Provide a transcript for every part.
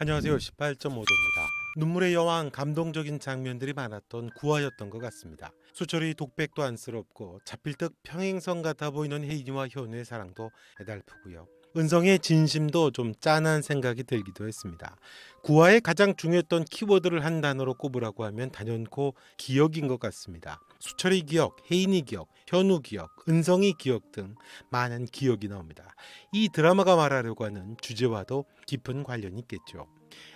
안녕하세요. 18.5도입니다. 눈물의 여왕 감동적인 장면들이 많았던 9화였던 것 같습니다. 수철이 독백도 안쓰럽고 잡힐 듯 평행선 같아 보이는 혜인이와 현우의 사랑도 애달프고요. 은성의 진심도 좀 짠한 생각이 들기도 했습니다. 9화에 가장 중요했던 키워드를 한 단어로 꼽으라고 하면 단연코 기억인 것 같습니다. 수철이 기억, 혜인이 기억, 현우 기억, 은성이 기억 등 많은 기억이 나옵니다. 이 드라마가 말하려고 하는 주제와도 깊은 관련이 있겠죠.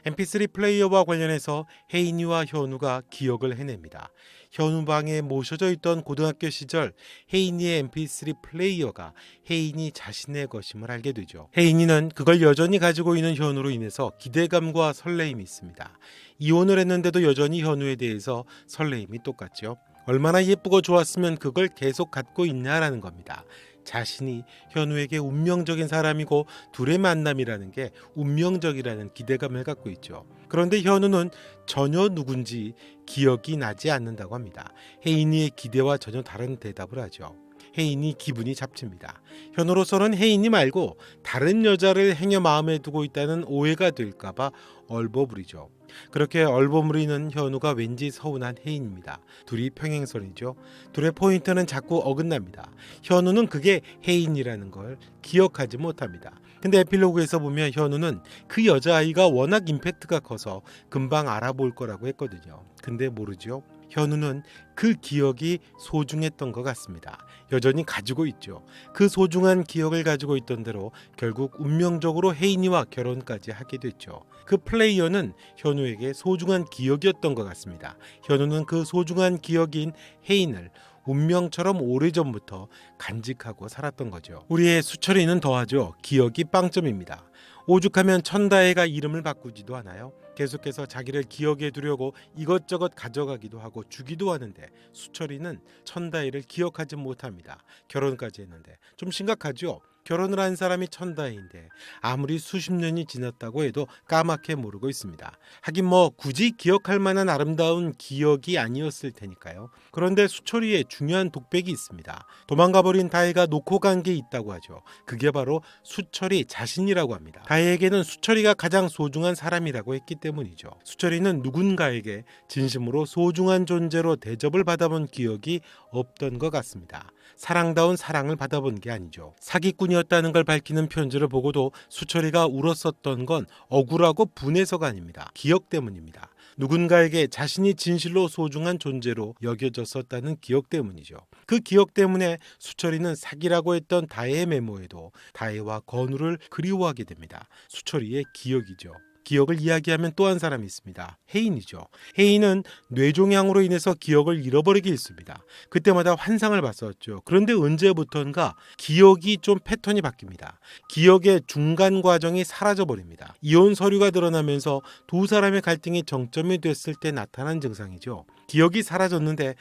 MP3 플레이어와 관련해서 혜인이와 현우가 기억을 해냅니다. 현우 방에 모셔져 있던 고등학교 시절 혜인이의 MP3 플레이어가 혜인이 자신의 것임을 알게 되죠. 혜인이는 그걸 여전히 가지고 있는 현우로 인해서 기대감과 설레임이 있습니다. 이혼을 했는데도 여전히 현우에 대해서 설레임이 똑같죠. 얼마나 예쁘고 좋았으면 그걸 계속 갖고 있냐라는 겁니다. 자신이 현우에게 운명적인 사람이고 둘의 만남이라는 게 운명적이라는 기대감을 갖고 있죠. 그런데 현우는 전혀 누군지 기억이 나지 않는다고 합니다. 혜인이의 기대와 전혀 다른 대답을 하죠. 혜인이 기분이 잡칩니다. 현우로서는 혜인이 말고 다른 여자를 행여 마음에 두고 있다는 오해가 될까봐 얼버무리죠. 그렇게 얼버무리는 현우가 왠지 서운한 혜인입니다. 둘이 평행선이죠. 둘의 포인트는 자꾸 어긋납니다. 현우는 그게 혜인이라는 걸 기억하지 못합니다. 근데 에필로그에서 보면 현우는 그 여자아이가 워낙 임팩트가 커서 금방 알아볼 거라고 했거든요. 근데 모르죠. 현우는 그 기억이 소중했던 것 같습니다. 여전히 가지고 있죠. 그 소중한 기억을 가지고 있던 대로 결국 운명적으로 혜인이와 결혼까지 하게 됐죠. 그 플레이어는 현우에게 소중한 기억이었던 것 같습니다. 현우는 그 소중한 기억인 혜인을 운명처럼 오래전부터 간직하고 살았던 거죠. 우리의 수철이는 더하죠. 기억이 빵점입니다. 오죽하면 천다혜가 이름을 바꾸지도 않아요. 계속해서 자기를 기억해 두려고 이것저것 가져가기도 하고 주기도 하는데 수철이는 천다혜를 기억하지 못합니다. 결혼까지 했는데 좀 심각하죠. 결혼을 한 사람이 천다혜인데 아무리 수십 년이 지났다고 해도 까맣게 모르고 있습니다. 하긴 뭐 굳이 기억할 만한 아름다운 기억이 아니었을 테니까요. 그런데 수철이의 중요한 독백이 있습니다. 도망가버린 다혜가 놓고 간 게 있다고 하죠. 그게 바로 수철이 자신이라고 합니다. 다혜에게는 수철이가 가장 소중한 사람이라고 했기 때문이죠. 수철이는 누군가에게 진심으로 소중한 존재로 대접을 받아본 기억이 없던 것 같습니다. 사랑다운 사랑을 받아본 게 아니죠. 사기꾼이었다는 걸 밝히는 편지를 보고도 수철이가 울었었던 건 억울하고 분해서가 아닙니다. 기억 때문입니다. 누군가에게 자신이 진실로 소중한 존재로 여겨졌었다는 기억 때문이죠. 그 기억 때문에 수철이는 사기라고 했던 다혜의 메모에도 다혜와 건우를 그리워하게 됩니다. 수철이의 기억이죠. 기억을 이야기하면 또 한 사람이 있습니다. 혜인이죠. 혜인은 뇌종양으로 인해서 기억을 잃어버리게 했습니다. 그때마다 환상을 봤었죠. 그런데 언제부턴가 기억이 좀 패턴이 바뀝니다. 기억의 중간 과정이 사라져버립니다. 이혼 서류가 드러나면서 두 사람의 갈등이 정점이 됐을 때 나타난 증상이죠. 기억이 사라졌는데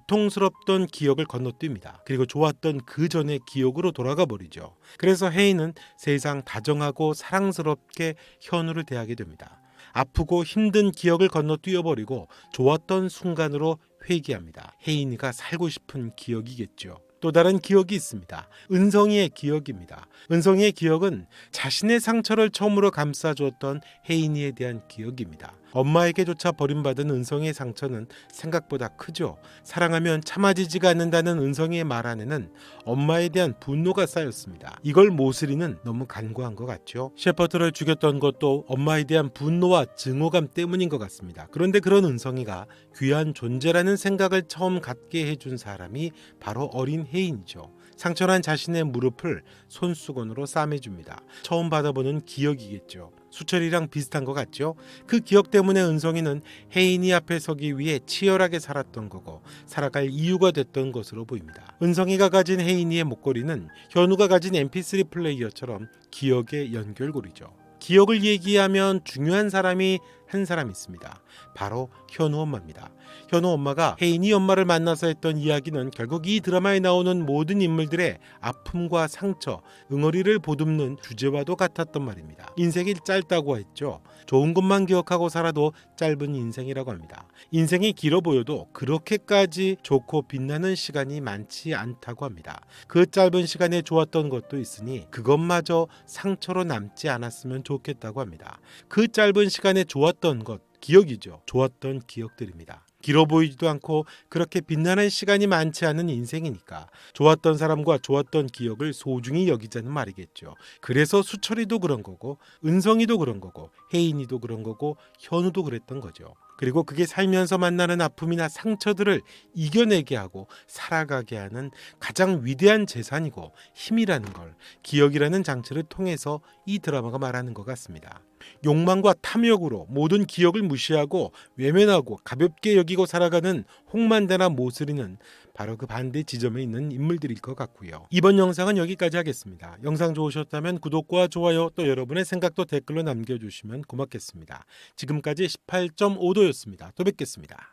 고통스럽던 기억을 건너뜁니다. 그리고 좋았던 그 전의 기억으로 돌아가 버리죠. 그래서 혜인은 세상 다정하고 사랑스럽게 현우를 대하게 됩니다. 아프고 힘든 기억을 건너뛰어버리고 좋았던 순간으로 회귀합니다. 혜인이가 살고 싶은 기억이겠죠. 또 다른 기억이 있습니다. 은성이의 기억입니다. 은성이의 기억은 자신의 상처를 처음으로 감싸주었던 혜인이에 대한 기억입니다. 엄마에게조차 버림받은 은성이의 상처는 생각보다 크죠. 사랑하면 참아지지가 않는다는 은성이의 말 안에는 엄마에 대한 분노가 쌓였습니다. 이걸 모슬이는 너무 간과한 것 같죠. 셰퍼드를 죽였던 것도 엄마에 대한 분노와 증오감 때문인 것 같습니다. 그런데 그런 은성이가 귀한 존재라는 생각을 처음 갖게 해준 사람이 바로 어린 혜인이죠. 상처난 자신의 무릎을 손수건으로 싸매줍니다. 처음 받아보는 기억이겠죠. 수철이랑 비슷한 것 같죠? 그 기억 때문에 은성이는 혜인이 앞에 서기 위해 치열하게 살았던 거고 살아갈 이유가 됐던 것으로 보입니다. 은성이가 가진 혜인이의 목걸이는 현우가 가진 MP3 플레이어처럼 기억의 연결고리죠. 기억을 얘기하면 중요한 사람이 한 사람이 있습니다. 바로 현우 엄마입니다. 현우 엄마가 혜인이 엄마를 만나서 했던 이야기는 결국 이 드라마에 나오는 모든 인물들의 아픔과 상처, 응어리를 보듬는 주제와도 같았던 말입니다. 인생이 짧다고 했죠. 좋은 것만 기억하고 살아도 짧은 인생이라고 합니다. 인생이 길어 보여도 그렇게까지 좋고 빛나는 시간이 많지 않다고 합니다. 그 짧은 시간에 좋았던 것도 있으니 그것마저 상처로 남지 않았으면 좋겠다고 합니다. 그 짧은 시간에 좋았던 것, 기억이죠. 좋았던 기억들입니다. 길어 보이지도 않고 그렇게 빛나는 시간이 많지 않은 인생이니까 좋았던 사람과 좋았던 기억을 소중히 여기자는 말이겠죠. 그래서 수철이도 그런 거고 은성이도 그런 거고 혜인이도 그런 거고 현우도 그랬던 거죠. 그리고 그게 살면서 만나는 아픔이나 상처들을 이겨내게 하고 살아가게 하는 가장 위대한 재산이고 힘이라는 걸 기억이라는 장치를 통해서 이 드라마가 말하는 것 같습니다. 욕망과 탐욕으로 모든 기억을 무시하고 외면하고 가볍게 여기고 살아가는 홍만대나 모슬이는 바로 그 반대 지점에 있는 인물들일 것 같고요. 이번 영상은 여기까지 하겠습니다. 영상 좋으셨다면 구독과 좋아요 또 여러분의 생각도 댓글로 남겨주시면 고맙겠습니다. 지금까지 18.5도였습니다. 또 뵙겠습니다.